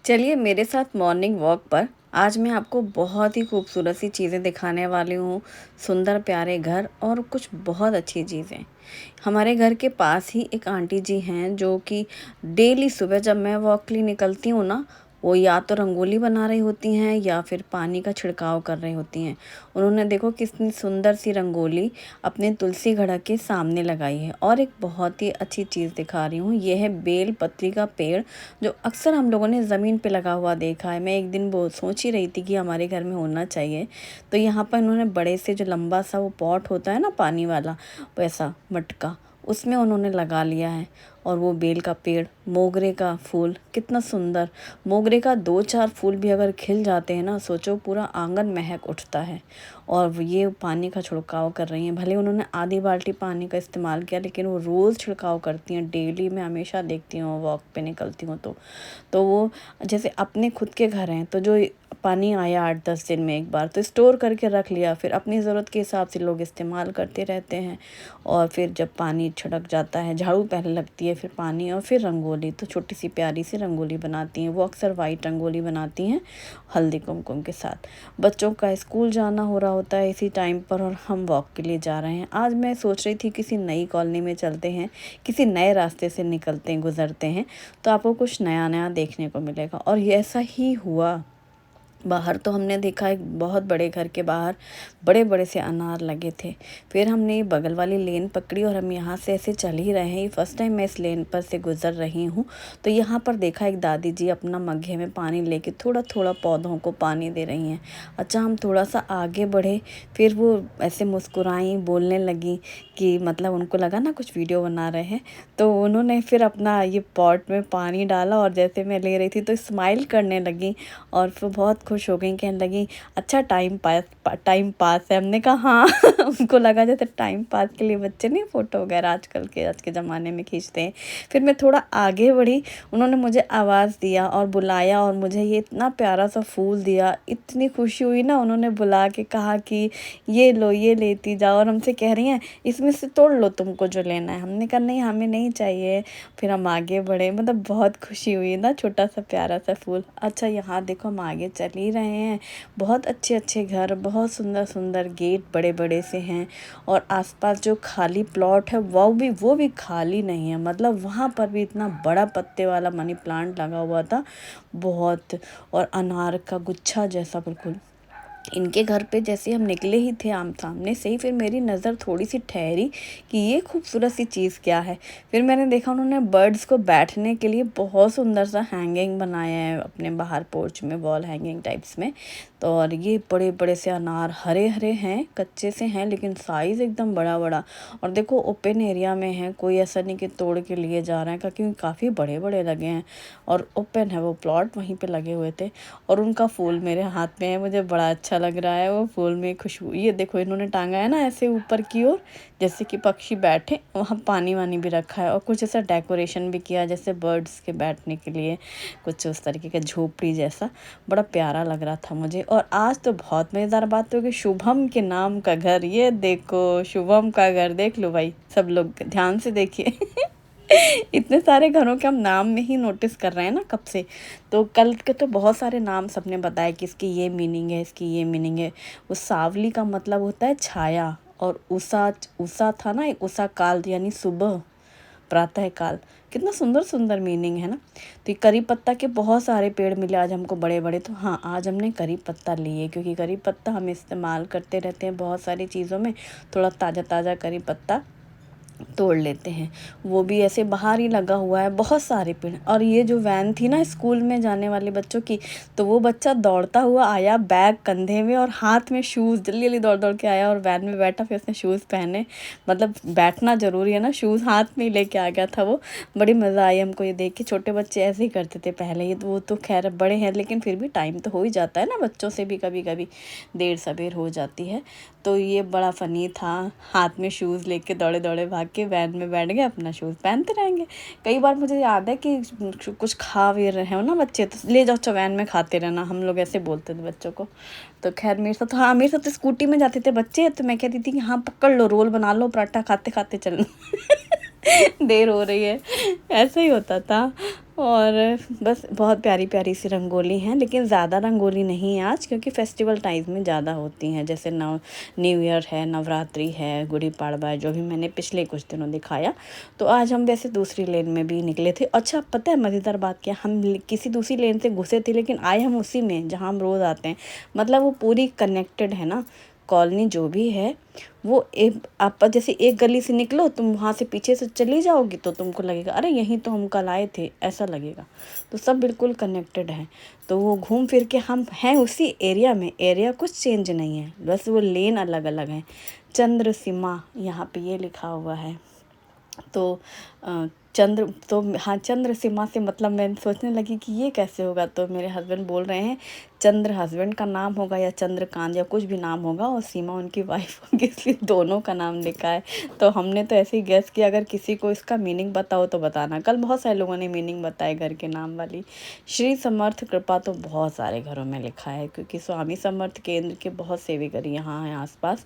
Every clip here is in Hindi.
चलिए मेरे साथ मॉर्निंग वॉक पर आज मैं आपको बहुत ही खूबसूरत सी चीज़ें दिखाने वाली हूँ। सुंदर प्यारे घर और कुछ बहुत अच्छी चीज़ें। हमारे घर के पास ही एक आंटी जी हैं जो कि डेली सुबह जब मैं वॉक के लिए निकलती हूँ ना, वो या तो रंगोली बना रही होती हैं या फिर पानी का छिड़काव कर रही होती हैं। उन्होंने देखो कितनी सुंदर सी रंगोली अपने तुलसी घड़ा के सामने लगाई है। और एक बहुत ही अच्छी चीज़ दिखा रही हूँ, ये है बेल पत्री का पेड़ जो अक्सर हम लोगों ने ज़मीन पे लगा हुआ देखा है। मैं एक दिन वो सोच ही रही थी कि हमारे घर में होना चाहिए, तो यहाँ पर इन्होंने बड़े से जो लंबा सा वो पॉट होता है ना पानी वाला, वैसा मटका, उसमें उन्होंने लगा लिया है। और वो बेल का पेड़, मोगरे का फूल कितना सुंदर, मोगरे का 2-4 फूल भी अगर खिल जाते हैं ना, सोचो पूरा आंगन महक उठता है। और ये पानी का छिड़काव कर रही हैं, भले उन्होंने आधी बाल्टी पानी का इस्तेमाल किया लेकिन वो रोज़ छिड़काव करती हैं डेली। मैं हमेशा देखती हूँ वॉक पे निकलती हूँ तो वो जैसे अपने खुद के घर हैं तो जो पानी आया 8-10 दिन में एक बार तो स्टोर करके रख लिया, फिर अपनी ज़रूरत के हिसाब से लोग इस्तेमाल करते रहते हैं। और फिर जब पानी छिड़क जाता है, झाड़ू पहले लगती है, फिर पानी और फिर रंगोली, तो छोटी सी प्यारी सी रंगोली बनाती हैं। वो अक्सर वाइट रंगोली बनाती हैं हल्दी कुमकुम के साथ। बच्चों का स्कूल जाना हो रहा होता है इसी टाइम पर और हम वॉक के लिए जा रहे हैं। आज मैं सोच रही थी किसी नई कॉलोनी में चलते हैं, किसी नए रास्ते से निकलते हैं, गुजरते हैं, तो आपको कुछ नया नया देखने को मिलेगा। और ये ऐसा ही हुआ। बाहर तो हमने देखा एक बहुत बड़े घर के बाहर बड़े बड़े से अनार लगे थे। फिर हमने बगल वाली लेन पकड़ी और हम यहाँ से ऐसे चल ही रहे हैं। ये फर्स्ट टाइम मैं इस लेन पर से गुजर रही हूँ, तो यहाँ पर देखा एक दादी जी अपना मग्घे में पानी लेके थोड़ा थोड़ा पौधों को पानी दे रही हैं। अच्छा, हम थोड़ा सा आगे बढ़े, फिर वो ऐसे मुस्कुराई, बोलने लगी कि मतलब उनको लगा ना कुछ वीडियो बना रहे हैं, तो उन्होंने फिर अपना ये पॉट में पानी डाला और जैसे मैं ले रही थी तो स्माइल करने लगी और फिर बहुत खुश हो गई, कहने लगी अच्छा टाइम पास है। हमने कहा हाँ उनको लगा जैसे टाइम पास के लिए बच्चे नहीं फ़ोटो वगैरह आज के ज़माने में खींचते हैं। फिर मैं थोड़ा आगे बढ़ी, उन्होंने मुझे आवाज़ दिया और बुलाया और मुझे ये इतना प्यारा सा फूल दिया। इतनी खुशी हुई ना, उन्होंने बुला के कहा कि ये लो, ये लेती जाओ, और हमसे कह रही हैं इसमें से तोड़ लो तुमको जो लेना है। हमने कहा नहीं, हमें नहीं चाहिए। फिर हम आगे बढ़े, मतलब बहुत खुशी हुई ना, छोटा सा प्यारा सा फूल। अच्छा, यहाँ देखो हम आगे चल ही रहे हैं, बहुत अच्छे अच्छे घर, बहुत सुंदर सुंदर गेट बड़े बड़े से हैं। और आसपास जो खाली प्लॉट है वो भी खाली नहीं है, मतलब वहाँ पर भी इतना बड़ा पत्ते वाला मनी प्लांट लगा हुआ था बहुत। और अनार का गुच्छा जैसा बिल्कुल। इनके घर पे जैसे हम निकले ही थे आम सामने से ही, फिर मेरी नज़र थोड़ी सी ठहरी कि ये खूबसूरत सी चीज़ क्या है। फिर मैंने देखा उन्होंने बर्ड्स को बैठने के लिए बहुत सुंदर सा हैंगिंग बनाया है अपने बाहर पोर्च में, वॉल हैंगिंग टाइप्स में। तो और ये बड़े बड़े से अनार हरे हरे हैं, कच्चे से हैं लेकिन साइज़ एकदम बड़ा बड़ा। और देखो ओपन एरिया में है, कोई ऐसा नहीं कि तोड़ के लिए जा रहे हैं, क्योंकि काफ़ी बड़े बड़े लगे हैं और ओपन है वो प्लॉट, वहीं पे लगे हुए थे। और उनका फूल मेरे हाथ में है, मुझे बड़ा अच्छा लग रहा है वो फूल में खुशबू। ये देखो इन्होंने टांगा है ना ऐसे ऊपर की ओर, जैसे कि पक्षी बैठे, वहाँ पानी वानी भी रखा है और कुछ ऐसा डेकोरेशन भी किया है जैसे बर्ड्स के बैठने के लिए, कुछ उस तरीके का झोपड़ी जैसा। बड़ा प्यारा लग रहा था मुझे। और आज तो बहुत मज़ेदार बात हो गई, शुभम के नाम का घर, ये देखो शुभम का घर देख लो भाई, सब लोग ध्यान से देखिए इतने सारे घरों के हम नाम में ही नोटिस कर रहे हैं ना कब से। तो कल के तो बहुत सारे नाम सबने बताया कि इसकी ये मीनिंग है, इसकी ये मीनिंग है। उस सावली का मतलब होता है छाया, और उषा उषा था ना, एक उषा काल यानी सुबह, प्रातः काल। कितना सुंदर सुंदर मीनिंग है ना। तो ये करी पत्ता के बहुत सारे पेड़ मिले आज हमको बड़े बड़े, तो हाँ आज हमने करी पत्ता लिए, क्योंकि करी पत्ता हम इस्तेमाल करते रहते हैं बहुत सारी चीज़ों में। थोड़ा ताज़ा ताज़ा करी पत्ता तोड़ लेते हैं। वो भी ऐसे बाहर ही लगा हुआ है, बहुत सारे पेड़। और ये जो वैन थी ना स्कूल में जाने वाले बच्चों की, तो वो बच्चा दौड़ता हुआ आया बैग कंधे में और हाथ में शूज़, जल्दी जल्दी दौड़ दौड़ के आया और वैन में बैठा, फिर उसने शूज़ पहने। मतलब बैठना ज़रूरी है ना, शूज़ हाथ में ही लेके आ गया था वो। बड़ी मज़ा आई हमको ये देख के। छोटे बच्चे ऐसे ही करते थे पहले, ये तो वो तो खैर बड़े हैं लेकिन फिर भी टाइम तो हो ही जाता है ना, बच्चों से भी कभी कभी देर सबेर हो जाती है। तो ये बड़ा फ़नी था, हाथ में शूज़ लेके दौड़े दौड़े भाग के वैन में बैठ गए, अपना शूज़ पहनते रहेंगे। कई बार मुझे याद है कि कुछ खा भी रहे हो ना बच्चे, तो ले जाओ वैन में खाते रहना, हम लोग ऐसे बोलते थे बच्चों को। तो खैर मेरे साथ, हाँ मेरे साथ स्कूटी में जाते थे बच्चे, तो मैं कहती थी कि हाँ पकड़ लो, रोल बना लो, पराठा खाते खाते चलना देर हो रही है, ऐसा ही होता था। और बस बहुत प्यारी प्यारी सी रंगोली हैं, लेकिन ज़्यादा रंगोली नहीं है आज, क्योंकि फेस्टिवल टाइम में ज़्यादा होती हैं। जैसे न्यू ईयर है, नवरात्रि है, गुड़ी पाड़वा है, जो भी मैंने पिछले कुछ दिनों दिखाया। तो आज हम वैसे दूसरी लेन में भी निकले थे। अच्छा, पता है मज़ेदार बात क्या, हम किसी दूसरी लेन से घुसे थे, लेकिन आए हम उसी में जहाँ हम रोज़ आते हैं। मतलब वो पूरी कनेक्टेड है ना, कॉलोनी जो भी है वो एक, आप जैसे एक गली से निकलो, तुम वहाँ से पीछे से चली जाओगी तो तुमको लगेगा अरे यहीं तो हम कल आए थे, ऐसा लगेगा। तो सब बिल्कुल कनेक्टेड है। तो वो घूम फिर के हम हैं उसी एरिया में, एरिया कुछ चेंज नहीं है, बस वो लेन अलग अलग हैं। चंद्र सीमा यहाँ पे ये लिखा हुआ है। तो चंद्र, तो हाँ, चंद्र सीमा से मतलब मैं सोचने लगी कि ये कैसे होगा, तो मेरे हस्बैंड बोल रहे हैं चंद्र हस्बैंड का नाम होगा या चंद्रकांत या कुछ भी नाम होगा, और सीमा उनकी वाइफ होगी, इसलिए दोनों का नाम लिखा है। तो हमने तो ऐसे ही गेस किया, अगर किसी को इसका मीनिंग बताओ तो बताना। कल बहुत सारे लोगों ने मीनिंग बताए घर के नाम वाली। श्री समर्थ कृपा तो बहुत सारे घरों में लिखा है, क्योंकि स्वामी समर्थ केंद्र के बहुत सेविकर यहाँ हैं आसपास,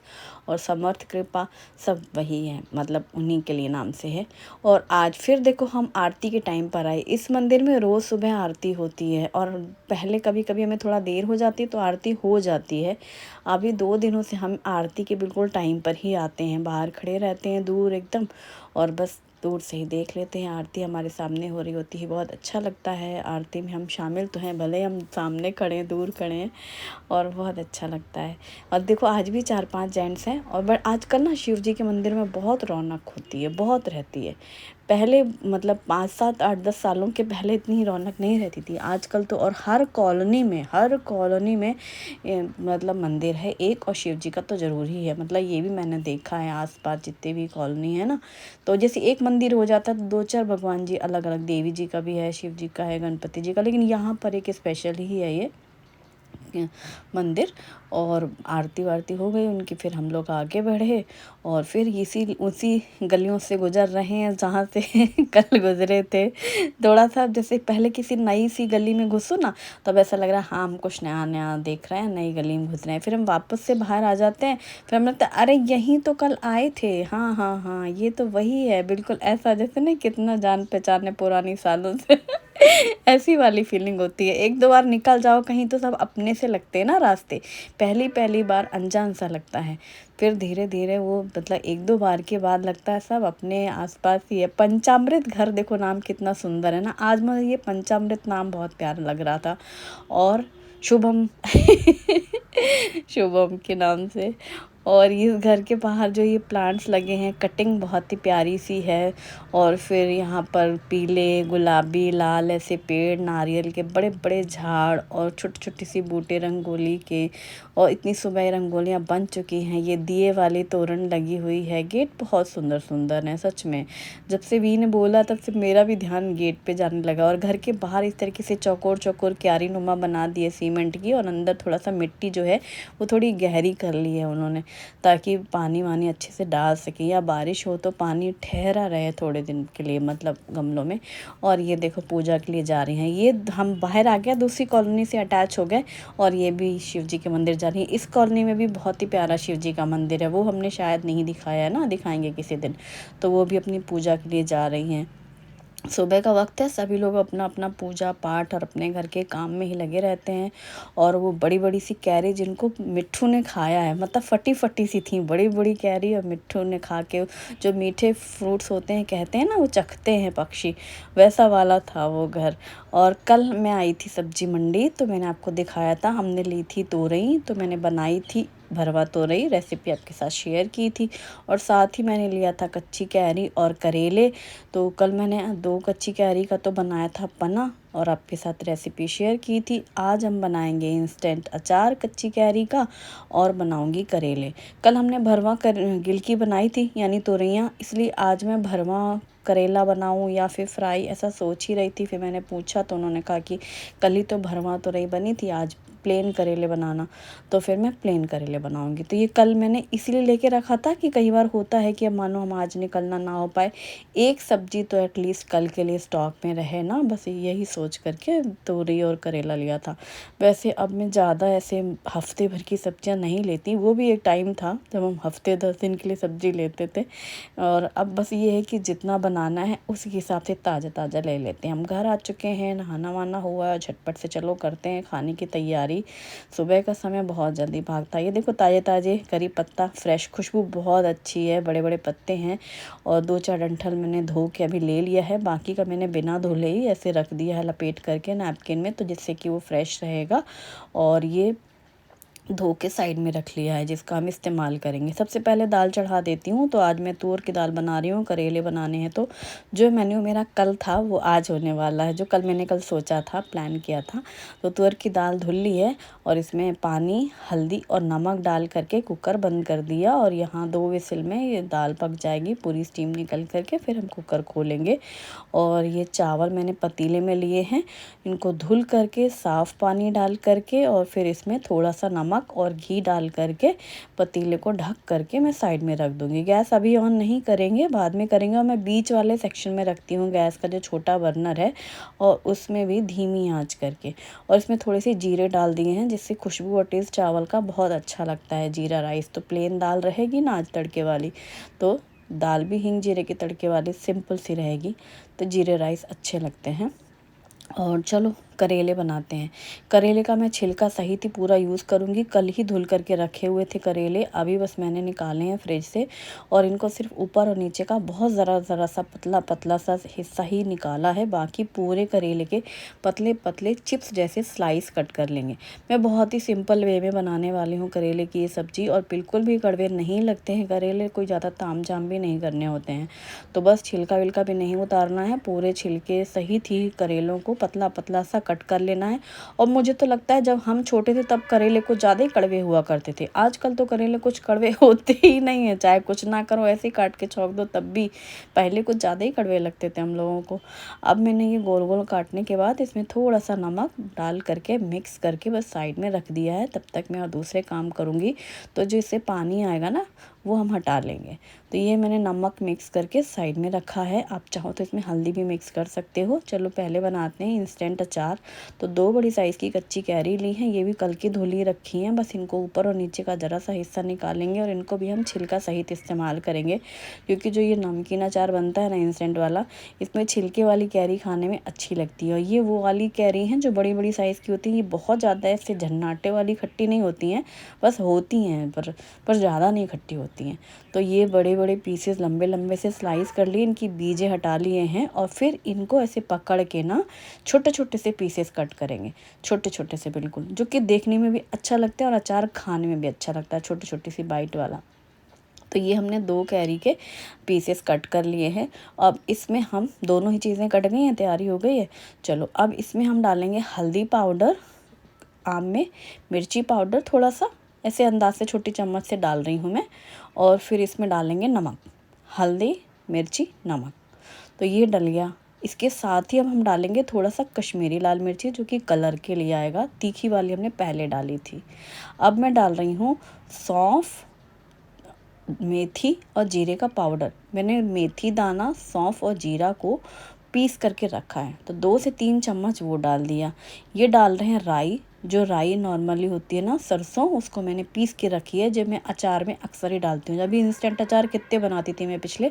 और समर्थ कृपा सब वही है, मतलब उन्हीं के लिए नाम से है। और आज फिर देखो हम आरती के टाइम पर आए। इस मंदिर में रोज़ सुबह आरती होती है, और पहले कभी कभी हमें थोड़ा देर हो जाती है तो आरती हो जाती है। अभी 2 दिनों से हम आरती के बिल्कुल टाइम पर ही आते हैं, बाहर खड़े रहते हैं दूर एकदम, और बस दूर से ही देख लेते हैं। आरती हमारे सामने हो रही होती है, बहुत अच्छा लगता है। आरती में हम शामिल तो हैं, भले हम सामने खड़े हैं, दूर खड़े हैं, और बहुत अच्छा लगता है। और देखो आज भी 4-5 जेंट्स हैं, और बट आजकल ना शिव जी के मंदिर में बहुत रौनक होती है, बहुत रहती है। पहले मतलब 5-7-8-10 सालों के पहले इतनी रौनक नहीं रहती थी, आजकल तो। और हर कॉलोनी में मतलब मंदिर है एक, और शिव जी का तो ज़रूर ही है। मतलब ये भी मैंने देखा है आसपास जितने भी कॉलोनी है ना, तो जैसे एक मंदिर हो जाता है तो 2-4 भगवान जी अलग अलग, देवी जी का भी है, शिव जी का है, गणपति जी का, लेकिन यहाँ पर एक स्पेशल ही है ये मंदिर। और आरती वारती हो गई उनकी, फिर हम लोग आगे बढ़े, और फिर इसी उसी गलियों से गुजर रहे हैं जहाँ से कल गुजरे थे। थोड़ा सा जैसे पहले किसी नई सी गली में घुसो ना, तब ऐसा लग रहा है हाँ हम कुछ नया नया देख रहे हैं, नई गली में घुस रहे हैं। फिर हम वापस से बाहर आ जाते हैं, फिर हमें लगता है अरे यहीं तो कल आए थे, हाँ हाँ हाँ ये तो वही है, बिल्कुल ऐसा जैसे नहीं कितना जान पहचान है पुरानी सालों से। ऐसी वाली फीलिंग होती है। 1-2 बार निकल जाओ कहीं तो सब अपने से लगते हैं ना रास्ते, पहली पहली बार अनजान सा लगता है, फिर धीरे धीरे वो मतलब 1-2 बार के बाद लगता है सब अपने आसपास ही है। पंचामृत घर देखो नाम कितना सुंदर है ना, आज मुझे ये पंचामृत नाम बहुत प्यारा लग रहा था। और शुभम शुभम के नाम से। और इस घर के बाहर जो ये प्लांट्स लगे हैं, कटिंग बहुत ही प्यारी सी है। और फिर यहाँ पर पीले गुलाबी लाल ऐसे पेड़, नारियल के बड़े बड़े झाड़, और छोटी छोटी सी बूटे रंगोली के, और इतनी सुबह रंगोलियाँ बन चुकी हैं। ये दिए वाली तोरण लगी हुई है, गेट बहुत सुंदर सुंदर है सच में। जब से वी ने बोला तब से मेरा भी ध्यान गेट पे जाने लगा। और घर के बाहर इस तरीके से चौकोर चौकोर क्यारी नुमा बना दिए सीमेंट की, और अंदर थोड़ा सा मिट्टी जो है वो थोड़ी गहरी कर ली है उन्होंने, ताकि पानी वानी अच्छे से डाल सके, या बारिश हो तो पानी ठहरा रहे थोड़े दिन के लिए, मतलब गमलों में। और ये देखो पूजा के लिए जा रही हैं, ये हम बाहर आ गया, दूसरी कॉलोनी से अटैच हो गए, और ये भी शिव जी के मंदिर जा रही है। इस कॉलोनी में भी बहुत ही प्यारा शिव जी का मंदिर है, वो हमने शायद नहीं दिखाया है ना, दिखाएंगे किसी दिन। तो वो भी अपनी पूजा के लिए जा रही हैं। सुबह का वक्त है, सभी लोग अपना अपना पूजा पाठ और अपने घर के काम में ही लगे रहते हैं। और वो बड़ी बड़ी सी कैरी जिनको मिट्ठू ने खाया है, मतलब फटी फटी सी थी बड़ी बड़ी कैरी, और मिट्ठू ने खा के, जो मीठे फ्रूट्स होते हैं कहते हैं ना वो चखते हैं पक्षी, वैसा वाला था वो घर। और कल मैं आई थी सब्जी मंडी, तो मैंने आपको दिखाया था, हमने ली थी तोरई, तो मैंने बनाई थी भरवा तोरई, रेसिपी आपके साथ शेयर की थी। और साथ ही मैंने लिया था कच्ची कैरी और करेले। तो कल मैंने 2 कच्ची कैरी का तो बनाया था पना, और आपके साथ रेसिपी शेयर की थी। आज हम बनाएंगे इंस्टेंट अचार कच्ची कैरी का, और बनाऊंगी करेले। कल हमने भरवा गिलकी बनाई थी यानी तोरैयाँ, इसलिए आज मैं भरवा करेला बनाऊं या फिर फ्राई, ऐसा सोच ही रही थी। फिर मैंने पूछा तो उन्होंने कहा कि कल ही तो भरवा तोरई बनी थी, आज प्लेन करेले बनाना, तो फिर मैं प्लेन करेले बनाऊँगी। तो ये कल मैंने इसीलिए लेके रखा था कि कई बार होता है कि अब मानो हम आज निकलना ना हो पाए, एक सब्ज़ी तो एटलीस्ट कल के लिए स्टॉक में रहे ना, बस यही सोच करके तोरी और करेला लिया था। वैसे अब मैं ज़्यादा ऐसे हफ्ते भर की सब्जियां नहीं लेती, वो भी एक टाइम था जब हम हफ्ते 10 दिन के लिए सब्ज़ी लेते थे। और अब बस ये है कि जितना बनाना है उसी हिसाब से ताज़ा ताज़ा ले लेते हैं। हम घर आ चुके हैं, नहाना वाना हुआ, झटपट से चलो करते हैं खाने की तैयारी। सुबह का समय बहुत जल्दी भागता है। ये देखो ताज़े ताज़े करी पत्ता फ्रेश, खुशबू बहुत अच्छी है, बड़े बड़े पत्ते हैं। और 2-4 डंठल मैंने धो के अभी ले लिया है, बाकी का मैंने बिना धुले ही ऐसे रख दिया है लपेट करके नैपकिन में, तो जिससे कि वो फ्रेश रहेगा। और ये धो के साइड में रख लिया है जिसका हम इस्तेमाल करेंगे। सबसे पहले दाल चढ़ा देती हूँ। तो आज मैं तुअर की दाल बना रही हूँ, करेले बनाने हैं। तो जो मेन्यू मेरा कल था वो आज होने वाला है, जो कल मैंने कल सोचा था, प्लान किया था। तो तुअर की दाल धुल ली है और इसमें पानी, हल्दी और नमक डाल करके कुकर बंद कर दिया। और यहाँ 2 विसिल में ये दाल पक जाएगी, पूरी स्टीम निकल करके फिर हम कुकर खोलेंगे। और ये चावल मैंने पतीले में लिए हैं, इनको धुल करके साफ़ पानी डाल करके और फिर इसमें थोड़ा सा नमक और घी डाल करके पतीले को ढक करके मैं साइड में रख दूँगी। गैस अभी ऑन नहीं करेंगे, बाद में करेंगे। और मैं बीच वाले सेक्शन में रखती हूँ गैस का जो छोटा बर्नर है, और उसमें भी धीमी आंच करके। और इसमें थोड़े से जीरे डाल दिए हैं जिससे खुशबू और टेस्ट चावल का बहुत अच्छा लगता है। जीरा राइस तो प्लेन दाल रहेगी ना आज तड़के वाली, तो दाल भी हींग जीरे के तड़के वाली सिंपल सी रहेगी, तो जीरे राइस अच्छे लगते हैं। और चलो करेले बनाते हैं। करेले का मैं छिलका सहित ही पूरा यूज़ करूँगी। कल ही धुल करके रखे हुए थे करेले, अभी बस मैंने निकाले हैं फ्रिज से। और इनको सिर्फ ऊपर और नीचे का बहुत ज़रा सा पतला पतला सा हिस्सा ही निकाला है, बाकी पूरे करेले के पतले पतले चिप्स जैसे स्लाइस कट कर लेंगे। मैं बहुत ही सिंपल वे में बनाने वाली हूँ करेले की ये सब्ज़ी, और बिल्कुल भी कड़वे नहीं लगते हैं करेले, कोई ज़्यादा ताम झाम भी नहीं करने होते हैं। तो बस छिलका विलका भी नहीं उतारना है, पूरे छिलके सहित ही करेलों को पतला पतला सा कट कर लेना है। और मुझे तो लगता है जब हम छोटे थे तब करेले कुछ ज़्यादा ही कड़वे हुआ करते थे, आजकल तो करेले कुछ कड़वे होते ही नहीं है, चाहे कुछ ना करो ऐसे ही काट के छौंक दो तब भी पहले कुछ ज़्यादा ही कड़वे लगते थे हम लोगों को। अब मैंने ये गोल गोल काटने के बाद इसमें थोड़ा सा नमक डाल करके मिक्स करके बस साइड में रख दिया है। तब तक मैं और दूसरे काम करूँगी, तो जो इससे पानी आएगा ना वो हम हटा लेंगे। तो ये मैंने नमक मिक्स करके साइड में रखा है, आप चाहो तो इसमें हल्दी भी मिक्स कर सकते हो। चलो पहले बनाते हैं इंस्टेंट अचार। तो 2 बड़ी साइज़ की कच्ची कैरी ली हैं, ये भी कल की धुली रखी हैं। बस इनको ऊपर और नीचे का ज़रा सा हिस्सा निकालेंगे और इनको भी हम छिलका सहित इस्तेमाल करेंगे, क्योंकि जो ये नमकीन अचार बनता है ना इंस्टेंट वाला, इसमें छिलके वाली कैरी खाने में अच्छी लगती है। और ये वो वाली कैरी हैं जो बड़ी बड़ी साइज़ की होती हैं, ये बहुत ज़्यादा ऐसे झन्नाटे वाली खट्टी नहीं होती हैं, बस होती हैं पर ज़्यादा नहीं खट्टी होती हैं। तो ये बड़े बड़े पीसेस लंबे लंबे से स्लाइस कर लिए, इनकी बीजें हटा लिए हैं। और फिर इनको ऐसे पकड़ के ना छोटे छोटे से पीसेस कट करेंगे, छोटे छोटे से बिल्कुल, जो कि देखने में भी अच्छा लगता है और अचार खाने में भी अच्छा लगता है, छोटी छोटी सी बाइट वाला। तो ये हमने 2 कैरी के पीसेस कट कर लिए हैं। अब इसमें हम दोनों ही चीज़ें कट गई हैं, तैयारी हो गई है। चलो अब इसमें हम डालेंगे हल्दी पाउडर, आम में मिर्ची पाउडर थोड़ा सा, ऐसे अंदाज से छोटी चम्मच से डाल रही हूँ मैं। और फिर इसमें डालेंगे नमक, हल्दी मिर्ची नमक, तो ये डल गया। इसके साथ ही अब हम डालेंगे थोड़ा सा कश्मीरी लाल मिर्ची, जो कि कलर के लिए आएगा, तीखी वाली हमने पहले डाली थी। अब मैं डाल रही हूँ सौंफ, मेथी और जीरे का पाउडर। मैंने मेथी दाना, सौंफ और जीरा को पीस करके रखा है, तो 2 से 3 चम्मच वो डाल दिया। ये डाल रहे हैं राई, जो राई नॉर्मली होती है ना सरसों, उसको मैंने पीस के रखी है, जब मैं अचार में अक्सर ही डालती हूँ। जब भी इंस्टेंट अचार कितने बनाती थी मैं पिछले,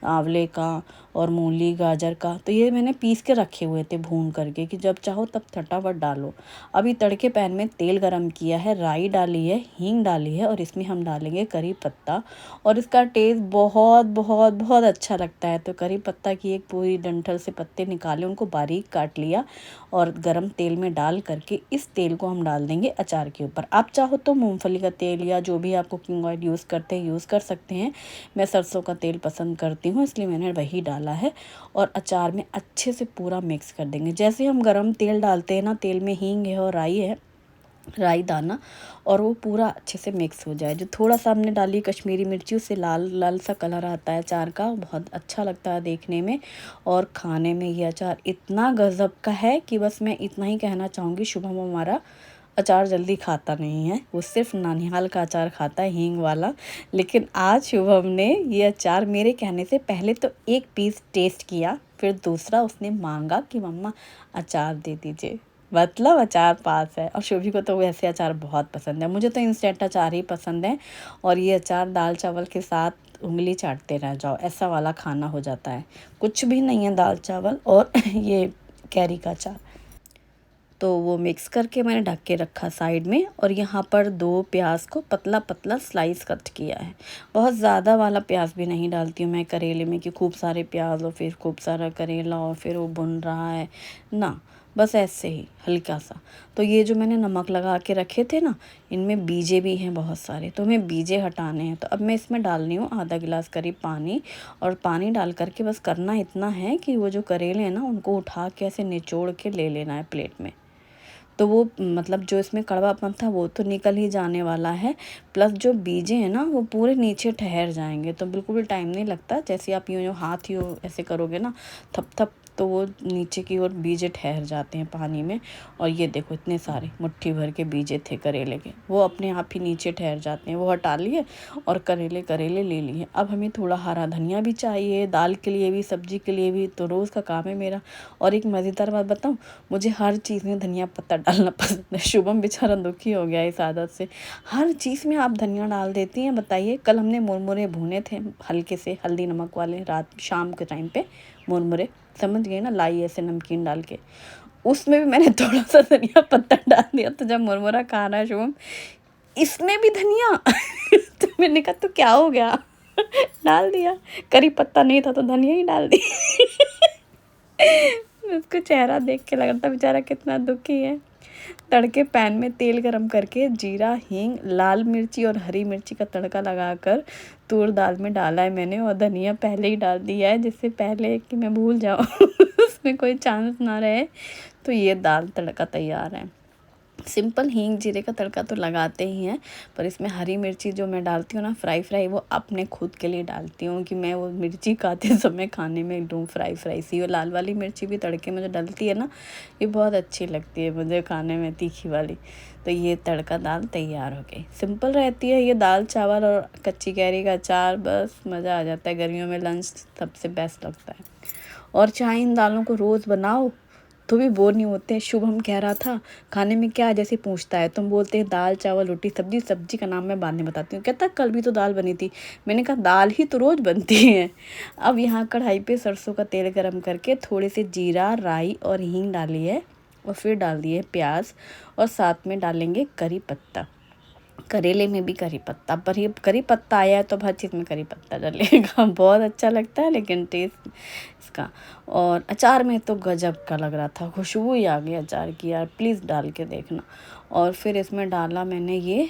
आंवले का और मूली गाजर का, तो ये मैंने पीस के रखे हुए थे भून करके, कि जब चाहो तब फटाफट डालो। अभी तड़के पैन में तेल गरम किया है, राई डाली है, हींग डाली है, और इसमें हम डालेंगे करी पत्ता। और इसका टेस्ट बहुत बहुत बहुत अच्छा लगता है। तो करी पत्ता की एक पूरी डंठल से पत्ते निकाले, उनको बारीक काट लिया और गरम तेल में डाल करके इस तेल को हम डाल देंगे अचार के ऊपर। आप चाहो तो मूंगफली का तेल या जो भी आप कुकिंग ऑयल यूज़ करते हैं यूज़ कर सकते हैं। मैं सरसों का तेल पसंद करती हूँ, इसलिए मैंने वही डाला है। और अचार में अच्छे से पूरा मिक्स कर देंगे। जैसे हम गरम तेल डालते हैं ना, तेल में हींग है और राई है, राई दाना, और वो पूरा अच्छे से मिक्स हो जाए। जो थोड़ा सा हमने डाली कश्मीरी मिर्ची, उससे लाल लाल सा कलर आता है अचार का, बहुत अच्छा लगता है देखने में और खाने में। ये अचार इतना गज़ब का है कि बस मैं इतना ही कहना चाहूँगी। शुभम हमारा अचार जल्दी खाता नहीं है, वो सिर्फ नानिहाल का अचार खाता है, हींग वाला। लेकिन आज शुभम ने ये अचार मेरे कहने से पहले तो एक पीस टेस्ट किया, फिर दूसरा उसने मांगा कि मम्मा अचार दे दीजिए। मतलब अचार पास है। और शुभी को तो वैसे अचार बहुत पसंद है, मुझे तो इंस्टेंट अचार ही पसंद है। और ये अचार दाल चावल के साथ उंगली चाटते रह जाओ, ऐसा वाला खाना हो जाता है। कुछ भी नहीं है, दाल चावल और ये कैरी का अचार। तो वो मिक्स करके मैंने ढक के रखा साइड में। और यहाँ पर 2 प्याज को पतला पतला स्लाइस कट किया है। बहुत ज़्यादा वाला प्याज भी नहीं डालती हूँ मैं करेले में कि खूब सारे प्याज और फिर खूब सारा करेला और फिर वो भुन रहा है ना, बस ऐसे ही हल्का सा। तो ये जो मैंने नमक लगा के रखे थे ना, इनमें बीजे भी हैं बहुत सारे, तो हमें बीजे हटाने हैं। तो अब मैं इसमें डाल रही हूँ आधा गिलास करीब पानी। और पानी डाल करके बस करना इतना है कि वो जो करेले हैं ना, उनको उठा के ऐसे निचोड़ के ले लेना है प्लेट में। तो वो मतलब जो इसमें कड़वापन था वो तो निकल ही जाने वाला है, प्लस जो बीजे हैं ना वो पूरे नीचे ठहर जाएंगे। तो बिल्कुल भी टाइम नहीं लगता, जैसे आप यूँ हाथ यूँ ऐसे करोगे ना थप थप, तो वो नीचे की ओर बीजे ठहर जाते हैं पानी में। और ये देखो इतने सारे मुट्ठी भर के बीजे थे करेले के, वो अपने आप ही नीचे ठहर जाते हैं। वो हटा लिए और करेले करेले ले लिए। अब हमें थोड़ा हरा धनिया भी चाहिए, दाल के लिए भी सब्जी के लिए भी, तो रोज़ का काम है मेरा। और एक मज़ेदार बात बताऊँ, मुझे हर चीज़ में धनिया पत्ता डालना पसंद है। शुभम बेचारा दुखी हो गया इस आदत से। हर चीज़ में आप धनिया डाल देती हैं, बताइए। कल हमने मुरमुरे भुने थे हल्के से हल्दी नमक वाले, रात शाम के टाइम पे मुरमुरे, समझ गए ना, लाई ऐसे नमकीन डाल के, उसमें भी मैंने थोड़ा सा धनिया पत्ता डाल दिया। तो जब मुरमुरा खा रहा है शुभम, इसमें भी धनिया तो मैंने कहा तो क्या हो गया, डाल दिया। करी पत्ता नहीं था तो धनिया ही डाल दी। उसको चेहरा देख के लग रहा था बेचारा कितना दुखी है। तड़के पैन में तेल गरम करके जीरा, हींग, लाल मिर्ची और हरी मिर्ची का तड़का लगाकर तूर दाल में डाला है मैंने। और धनिया पहले ही डाल दिया है, जिससे पहले कि मैं भूल जाऊँ उसमें कोई चांस ना रहे। तो ये दाल तड़का तैयार है। सिंपल हींग जीरे का तड़का तो लगाते ही हैं, पर इसमें हरी मिर्ची जो मैं डालती हूँ ना फ्राई वो अपने खुद के लिए डालती हूँ कि मैं वो मिर्ची खाते समय खाने में एकदम फ्राई सी। और लाल वाली मिर्ची भी तड़के में जो डलती है ना, ये बहुत अच्छी लगती है मुझे खाने में, तीखी वाली। तो ये तड़का दाल तैयार हो गई। सिंपल रहती है ये दाल चावल और कच्ची कैरी का अचार, बस मज़ा आ जाता है। गर्मियों में लंच सबसे बेस्ट लगता है। और चाहे इन दालों को रोज़ बनाओ तो भी बोर नहीं होते। शुभम कह रहा था खाने में क्या, जैसे पूछता है तुम बोलते हैं दाल चावल रोटी सब्जी, सब्जी का नाम मैं बाद में बताती हूँ। कहता कल भी तो दाल बनी थी। मैंने कहा दाल ही तो रोज़ बनती है। अब यहाँ कढ़ाई पे सरसों का तेल गरम करके थोड़े से जीरा, राई और हींग डाली है। और फिर डाल दिए प्याज, और साथ में डालेंगे करी पत्ता। करेले में भी करी पत्ता, पर ये करी पत्ता आया है तो हर चीज़ में करी पत्ता डलेगा। बहुत अच्छा लगता है लेकिन टेस्ट इसका। और अचार में तो गजब का लग रहा था, खुशबू ही आ गई अचार की यार, प्लीज़ डाल के देखना। और फिर इसमें डाला मैंने ये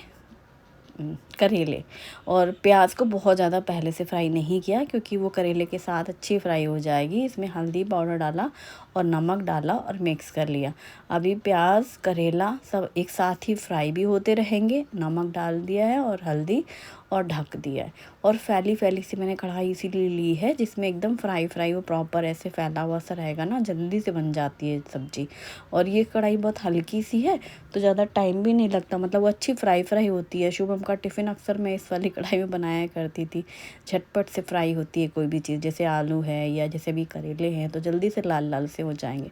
करेले। और प्याज को बहुत ज़्यादा पहले से फ्राई नहीं किया, क्योंकि वो करेले के साथ अच्छी फ्राई हो जाएगी। इसमें हल्दी पाउडर डाला और नमक डाला और मिक्स कर लिया। अभी प्याज करेला सब एक साथ ही फ्राई भी होते रहेंगे। नमक डाल दिया है और हल्दी, और ढक दिया है। और फैली फैली सी मैंने कढ़ाई इसीलिए ली है जिसमें एकदम फ्राई वो प्रॉपर ऐसे फैला हुआ सा रहेगा ना, जल्दी से बन जाती है सब्ज़ी। और ये कढ़ाई बहुत हल्की सी है तो ज़्यादा टाइम भी नहीं लगता, मतलब वो अच्छी फ्राई होती है। शुभम का टिफ़िन अक्सर मैं इस वाली कढ़ाई में बनाया करती थी। झटपट से फ्राई होती है कोई भी चीज़, जैसे आलू है या जैसे भी करेले हैं, तो जल्दी से लाल लाल से हो जाएंगे।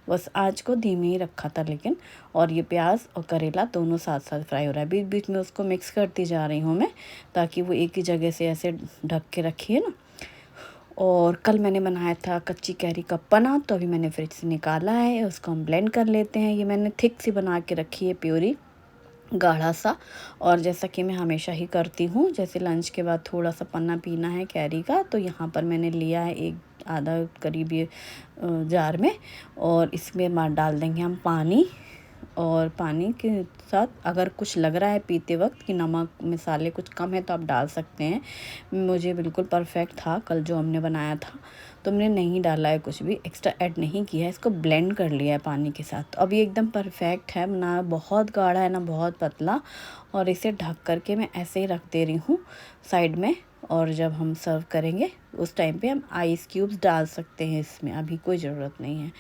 बस आँच को धीमे ही रखा था लेकिन। और ये प्याज और करेला दोनों साथ साथ फ्राई हो रहा है। बीच बीच में उसको मिक्स करती जा रही हूँ मैं, ताकि वो एक ही जगह से ऐसे ढक के रखी है ना। और कल मैंने बनाया था कच्ची कैरी का पना, तो अभी मैंने फ्रिज से निकाला है, उसको हम ब्लेंड कर लेते हैं। ये मैंने थिक सी बना के रखी है प्योरी, गाढ़ा सा। और जैसा कि मैं हमेशा ही करती हूँ, जैसे लंच के बाद थोड़ा सा पन्ना पीना है कैरी का, तो यहाँ पर मैंने लिया है एक आधा करीब ये जार में। और इसमें डाल देंगे हम पानी। और पानी के साथ अगर कुछ लग रहा है पीते वक्त कि नमक मसाले कुछ कम है तो आप डाल सकते हैं। मुझे बिल्कुल परफेक्ट था कल जो हमने बनाया था, तो हमने नहीं डाला है, कुछ भी एक्स्ट्रा ऐड नहीं किया है। इसको ब्लेंड कर लिया है पानी के साथ। अब ये एकदम परफेक्ट है, ना बहुत गाढ़ा है ना बहुत पतला। और इसे ढक करके मैं ऐसे ही रख दे रही हूँ साइड में। और जब हम सर्व करेंगे उस टाइम पे हम आइस क्यूब्स डाल सकते हैं इसमें, अभी कोई ज़रूरत नहीं है।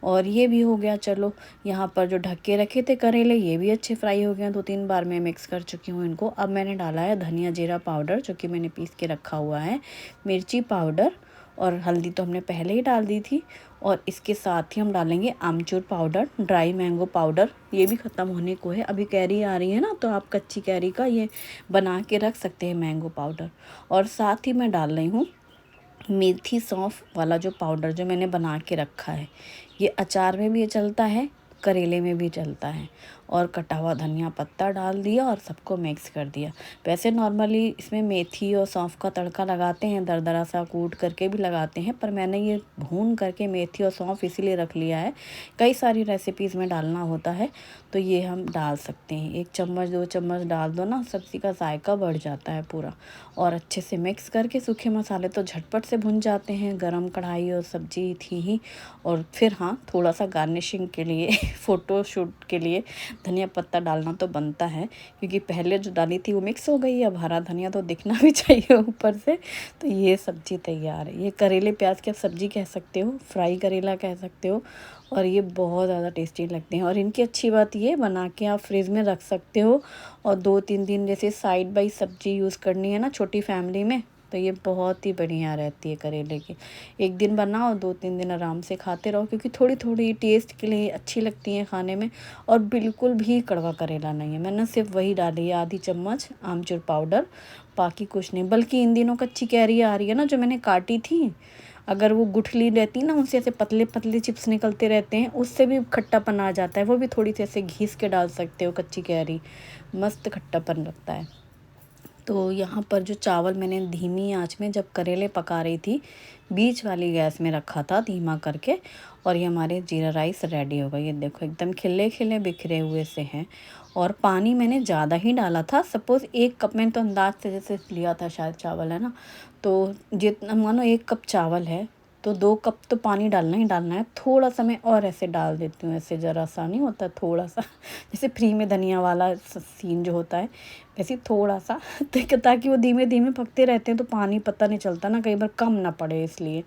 और ये भी हो गया। चलो, यहाँ पर जो ढक के रखे थे करेले ये भी अच्छे फ्राई हो गए, 2-3 बार मैं मिक्स कर चुकी हूँ इनको। अब मैंने डाला है धनिया जीरा पाउडर जो कि मैंने पीस के रखा हुआ है, मिर्ची पाउडर, और हल्दी तो हमने पहले ही डाल दी थी। और इसके साथ ही हम डालेंगे आमचूर पाउडर, ड्राई मैंगो पाउडर, ये भी ख़त्म होने को है। अभी कैरी आ रही है ना, तो आप कच्ची कैरी का ये बना के रख सकते हैं मैंगो पाउडर। और साथ ही मैं डाल रही हूँ मेथी सौंफ वाला जो पाउडर जो मैंने बना के रखा है। ये अचार में भी चलता है, करेले में भी चलता है। और कटा हुआ धनिया पत्ता डाल दिया और सबको मिक्स कर दिया। वैसे नॉर्मली इसमें मेथी और सौंफ का तड़का लगाते हैं, दरदरा सा कूट करके भी लगाते हैं, पर मैंने ये भून करके मेथी और सौंफ इसीलिए रख लिया है, कई सारी रेसिपीज़ में डालना होता है तो ये हम डाल सकते हैं। 1 चम्मच 2 चम्मच डाल दो ना, सब्ज़ी का जायका बढ़ जाता है पूरा। और अच्छे से मिक्स करके, सूखे मसाले तो झटपट से भुन जाते हैं, गरम कढ़ाई और सब्ज़ी थी ही। और फिर हाँ, थोड़ा सा गार्निशिंग के लिए फ़ोटो शूट के लिए धनिया पत्ता डालना तो बनता है, क्योंकि पहले जो डाली थी वो मिक्स हो गई। अब हरा धनिया तो दिखना भी चाहिए ऊपर से। तो ये सब्ज़ी तैयार है। ये करेले प्याज की आप सब्ज़ी कह सकते हो, फ्राई करेला कह सकते हो, और ये बहुत ज़्यादा टेस्टी लगते हैं। और इनकी अच्छी बात ये, बना के आप फ्रिज में रख सकते हो और 2-3 दिन जैसे साइड बाई सब्ज़ी यूज़ करनी है ना छोटी फैमिली में, तो ये बहुत ही बढ़िया रहती है करेले की। एक दिन बनाओ, 2-3 दिन आराम से खाते रहो, क्योंकि थोड़ी थोड़ी टेस्ट के लिए अच्छी लगती हैं खाने में। और बिल्कुल भी कड़वा करेला नहीं है। मैंने सिर्फ वही डाली है, आधी चम्मच आमचूर पाउडर, बाकी कुछ नहीं। बल्कि इन दिनों कच्ची कैरी आ रही है ना, जो मैंने काटी थी, अगर वो गुठली रहती ना, उनसे ऐसे पतले पतले चिप्स निकलते रहते हैं, उससे भी खट्टापन आ जाता है। वो भी थोड़ी सी ऐसे घिस के डाल सकते हो कच्ची कैरी, मस्त खट्टापन लगता है। तो यहाँ पर जो चावल मैंने धीमी आंच में जब करेले पका रही थी, बीच वाली गैस में रखा था धीमा करके, और ये हमारे जीरा राइस रेडी हो गए। ये देखो एकदम खिले खिले बिखरे हुए से हैं। और पानी मैंने ज़्यादा ही डाला था, सपोज़ 1 कप मैंने तो अंदाज से जैसे लिया था शायद चावल, है ना, तो जितना मानो 1 कप चावल है तो 2 कप तो पानी डालना ही डालना है। थोड़ा सा मैं और ऐसे डाल देती हूँ, ऐसे ज़रा सा नहीं होता, थोड़ा सा जैसे फ्री में धनिया वाला सीन जो होता है, वैसे थोड़ा सा ताकि वो धीमे धीमे पकते रहते हैं तो पानी पता नहीं चलता ना, कई बार कम ना पड़े इसलिए।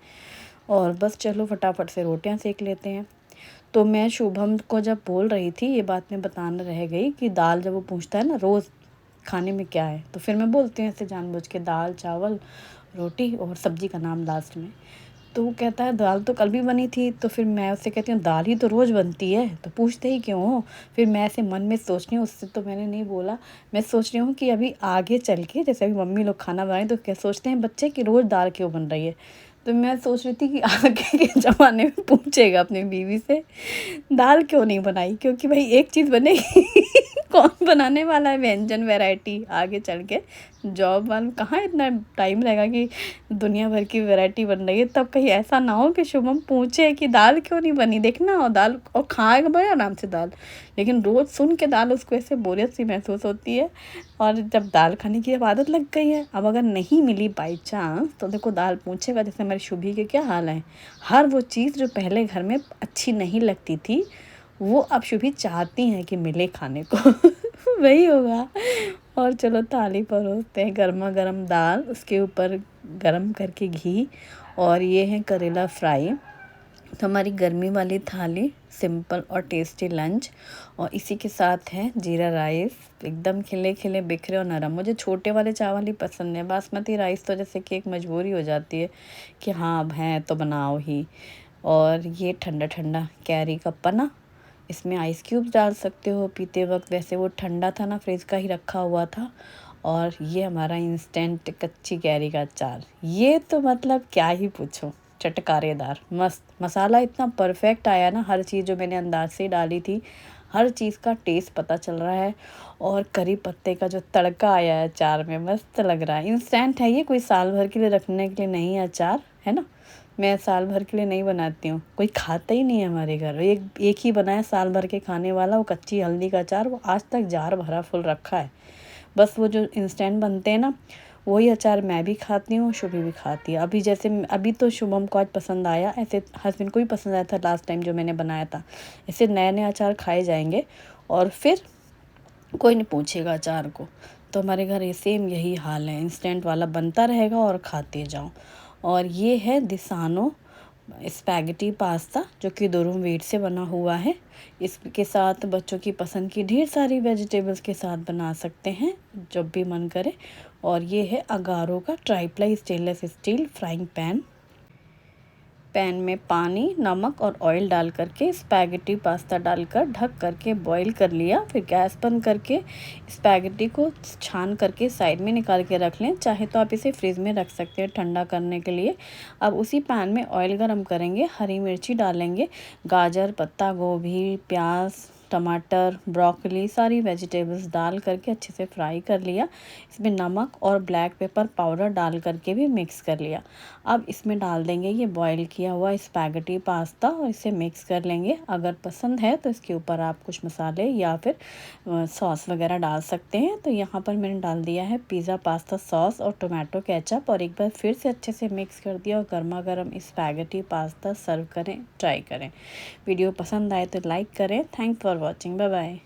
और बस चलो फटाफट से रोटियां सेक लेते हैं। तो मैं शुभम को जब बोल रही थी, ये बात मैं बताना रह गई, कि दाल जब वो पूछता है ना रोज़ खाने में क्या है, तो फिर मैं बोलती हूँ ऐसे जानबूझ के, दाल चावल रोटी और सब्ज़ी का नाम लास्ट में। तो वो कहता है दाल तो कल भी बनी थी। तो फिर मैं उससे कहती हूँ दाल ही तो रोज़ बनती है, तो पूछते ही क्यों हो। फिर मैं ऐसे मन में सोच रही हूँ, उससे तो मैंने नहीं बोला, मैं सोच रही हूँ कि अभी आगे चल के, जैसे अभी मम्मी लोग खाना बनाए तो क्या सोचते हैं बच्चे कि रोज़ दाल क्यों बन रही है। तो मैं सोच रही थी कि आगे के ज़माने में पूछेगा अपनी बीवी से दाल क्यों नहीं बनाई, क्योंकि भाई एक चीज़ बनेगी कौन बनाने वाला है व्यंजन वैरायटी आगे चल के। जॉब वालों कहाँ इतना टाइम रहेगा कि दुनिया भर की वैरायटी बन रही है, तब कहीं ऐसा ना हो कि शुभम पूछे कि दाल क्यों नहीं बनी। देखना, और दाल और खाएगा बड़े आराम से दाल, लेकिन रोज़ सुन के दाल उसको ऐसे बोरियत सी महसूस होती है। और जब दाल खाने की अब आदत लग गई है, अब अगर नहीं मिली बाई चांस तो देखो दाल पूछेगा। जैसे हमारी शुभी के क्या हाल है, हर वो चीज़ जो पहले घर में अच्छी नहीं लगती थी, वो अब शुभी चाहती हैं कि मिले खाने को वही होगा। और चलो थाली परोसते हैं, गर्मा गर्म दाल, उसके ऊपर गरम करके घी, और ये है करेला फ्राई। तो हमारी गर्मी वाली थाली, सिंपल और टेस्टी लंच, और इसी के साथ है जीरा राइस, एकदम खिले खिले बिखरे और नरम। मुझे छोटे वाले चावल ही पसंद है, बासमती राइस तो जैसे कि एक मजबूरी हो जाती है कि हाँ अब हैं तो बनाओ ही। और ये ठंडा ठंडा कैरी का पन्ना, इसमें आइस क्यूब्स डाल सकते हो पीते वक्त, वैसे वो ठंडा था ना, फ्रिज का ही रखा हुआ था। और ये हमारा इंस्टेंट कच्ची कैरी का अचार, ये तो मतलब क्या ही पूछो, चटकारेदार मस्त। मसाला इतना परफेक्ट आया ना, हर चीज़ जो मैंने अंदाज से डाली थी, हर चीज़ का टेस्ट पता चल रहा है। और करी पत्ते का जो तड़का आया है अचार में, मस्त लग रहा है। इंस्टेंट है ये, कोई साल भर के लिए रखने के लिए नहीं है अचार, है ना। मैं साल भर के लिए नहीं बनाती हूँ, कोई खाता ही नहीं है हमारे घर। एक ही बनाया साल भर के खाने वाला, वो कच्ची हल्दी का अचार, वो आज तक जार भरा फुल रखा है। बस वो जो इंस्टेंट बनते हैं ना, वही अचार मैं भी खाती हूँ, शुभी भी खाती है। अभी जैसे अभी तो शुभम को आज पसंद आया, ऐसे हस्बैंड को भी पसंद आया था लास्ट टाइम जो मैंने बनाया था। ऐसे नए नए अचार खाए जाएंगे और फिर कोई नहीं पूछेगा अचार को। तो हमारे घर ये सेम यही हाल है, इंस्टेंट वाला बनता रहेगा और खाते जाओ। और ये है दिसानो स्पैगेटी पास्ता, जो कि दुरुम व्हीट से बना हुआ है। इसके साथ बच्चों की पसंद की ढेर सारी वेजिटेबल्स के साथ बना सकते हैं जब भी मन करे। और ये है अगारो का tri-ply stainless steel frying pan. Pan में पानी, नमक और ऑयल डाल करके स्पैगेटी पास्ता डालकर ढक करके बॉईल कर लिया। फिर गैस बंद करके स्पैगेटी को छान करके साइड में निकाल के रख लें। चाहे तो आप इसे फ्रिज में रख सकते हैं ठंडा करने के लिए। अब उसी पैन में ऑयल गरम करेंगे, हरी मिर्ची डालेंगे, गाजर, पत्ता गोभी, प्याज, टमाटर, ब्रोकली, सारी वेजिटेबल्स डाल करके अच्छे से फ्राई कर लिया। इसमें नमक और ब्लैक पेपर पाउडर डाल करके भी मिक्स कर लिया। अब इसमें डाल देंगे ये बॉईल किया हुआ स्पैगेटी पास्ता और इसे मिक्स कर लेंगे। अगर पसंद है तो इसके ऊपर आप कुछ मसाले या फिर सॉस वगैरह डाल सकते हैं। तो यहाँ पर मैंने डाल दिया है पिज़्ज़ा पास्ता सॉस और टोमेटो केचप, और एक बार फिर से अच्छे से मिक्स कर दिया और गर्मा गर्म स्पैगेटी पास्ता सर्व करें, ट्राई करें। वीडियो पसंद आए तो लाइक करें। Thanks for watching, bye bye.